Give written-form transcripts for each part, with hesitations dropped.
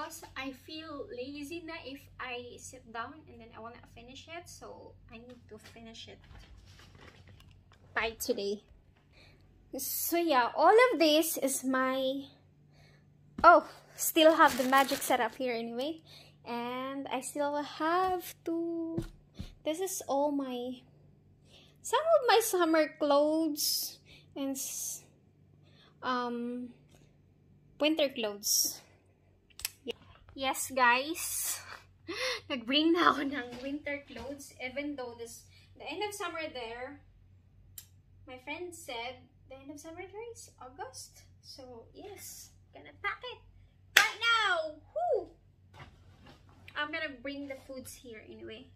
because I feel lazy na if I sit down and then I wanna finish it, so I need to finish it by today. So yeah, all of this is my, oh, still have the magic setup here anyway, and I still have to, this is all my, some of my summer clothes and winter clothes. Yes guys, nag-bring na ako ng winter clothes, even though the end of summer there, my friend said the end of summer there is August. So yes, gonna pack it right now. Woo! I'm gonna bring the foods here anyway.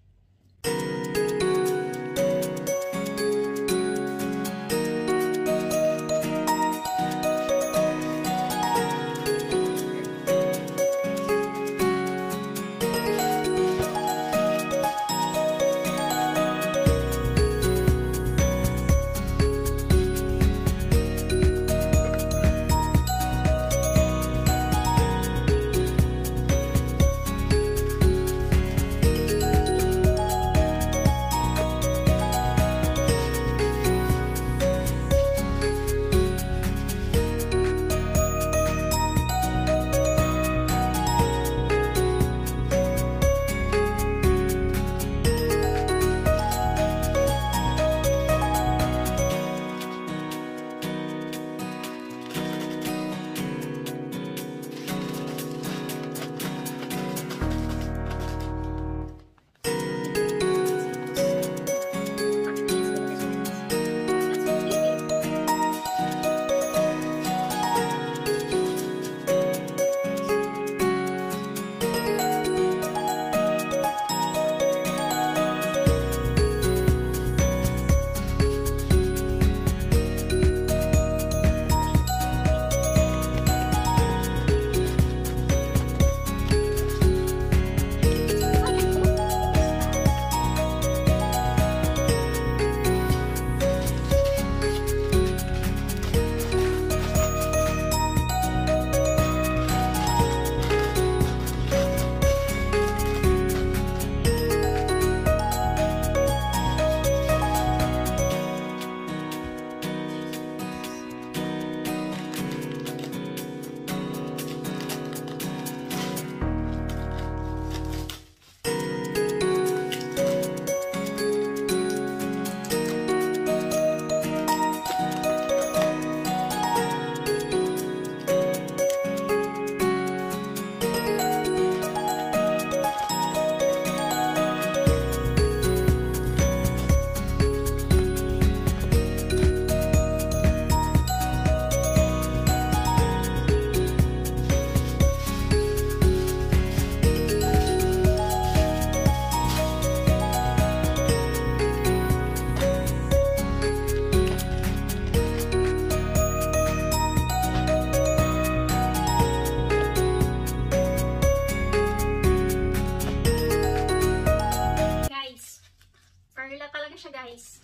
Guys,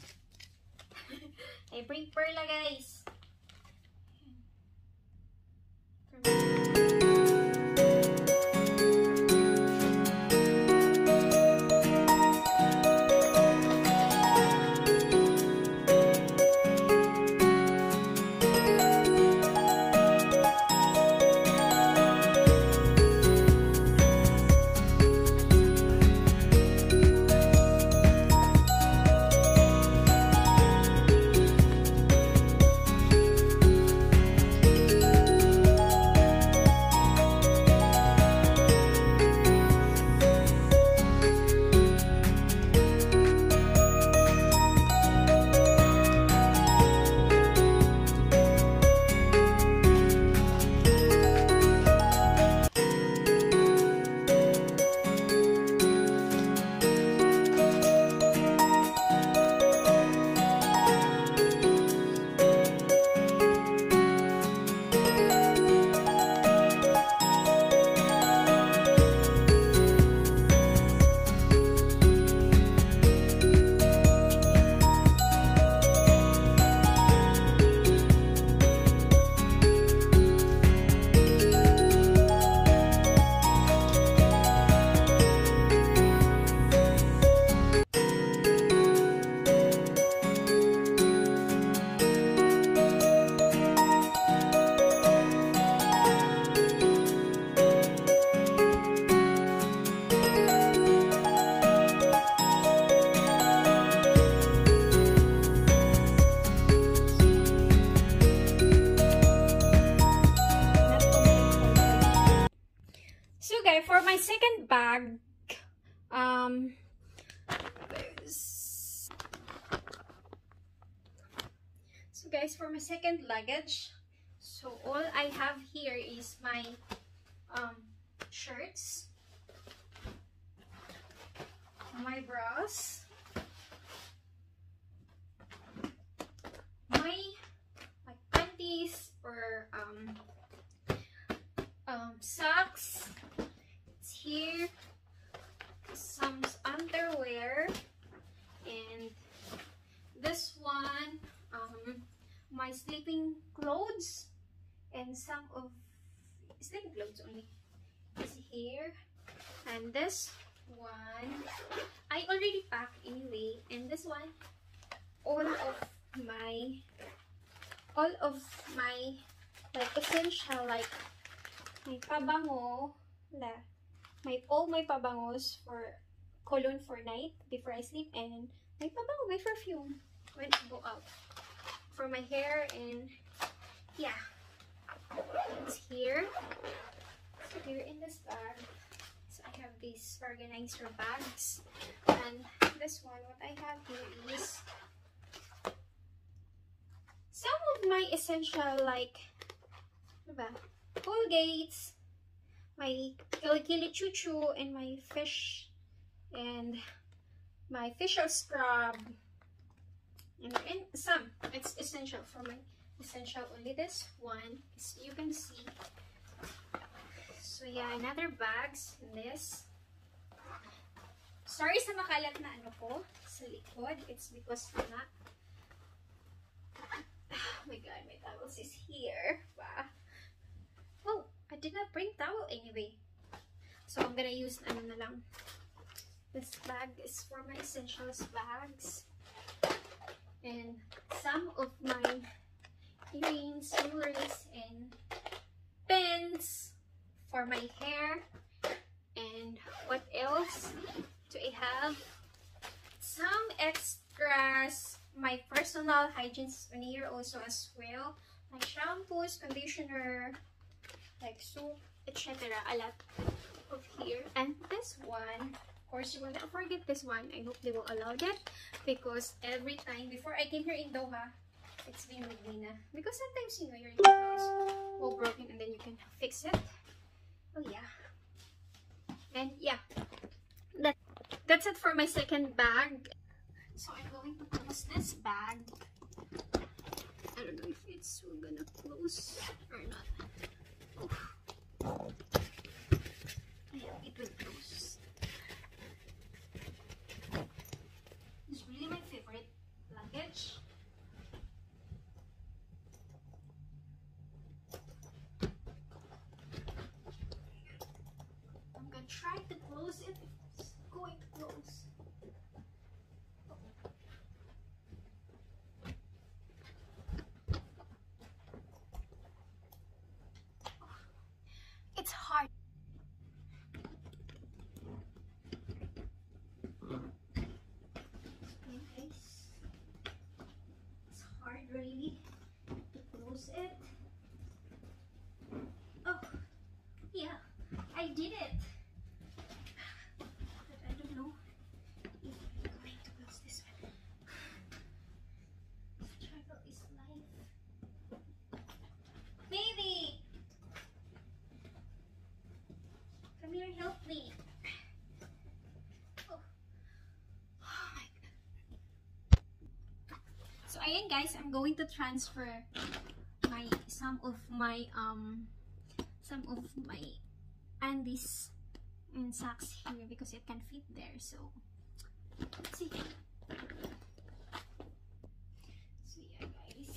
I bring perla guys. Okay, for my second bag, so guys, for my second luggage, so all I have here is my shirts, my bras, my panties or socks. It's here, some underwear, and this one my sleeping clothes, and some of sleeping clothes only is here, and this one I already packed anyway, and this one all of my like essential, like my pabango, all my pabangos for cologne for night before I sleep, and my pabango, my perfume when I go out for my hair, and yeah, it's here. So here in this bag, so I have these organizer bags, and this one, what I have here is some of my essential, like Colgates, my kilikili chuchu, and my fish, and my facial scrub, and some, it's essential for my essential only. This one, as you can see. So yeah, another bags in this. Sorry sa makalat na ano ko sa likod. It's because na, oh my god, my towels is here. Wow. Oh, I did not bring towel anyway. So I'm gonna use ano na lang. This bag is for my essentials bags. And some of my earrings, jewelries, and pens for my hair. And what else do I have? Some extras, my personal hygiene in here also as well, like shampoos, conditioner, like soap, etc. A lot of here. And this one, of course, you will not forget this one. I hope they will allow that, because every time before I came here in Doha, it's been with me na. Because sometimes, you know, your clothes all broken and then you can fix it. Oh yeah. And yeah, that's it for my second bag. So I'm going to close this bag. I don't know if it's gonna close or not. Oh. Yeah, it will close. It's really my favorite luggage. I'm gonna try to close it. It's going to close. It's hard. Okay, guys. It's hard really to close it. Oh, yeah, I did it. But I don't know if I'm going to close this one. Struggle is life. Baby! Come here, help me. Oh. Oh my god. So ayan guys, I'm going to transfer some of my undies and socks here because it can fit there. So let's see. So yeah guys.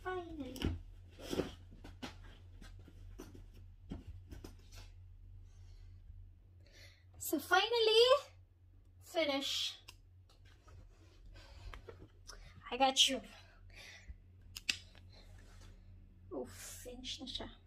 Finally. So finally, finish. I got you. Oof. finish na siya.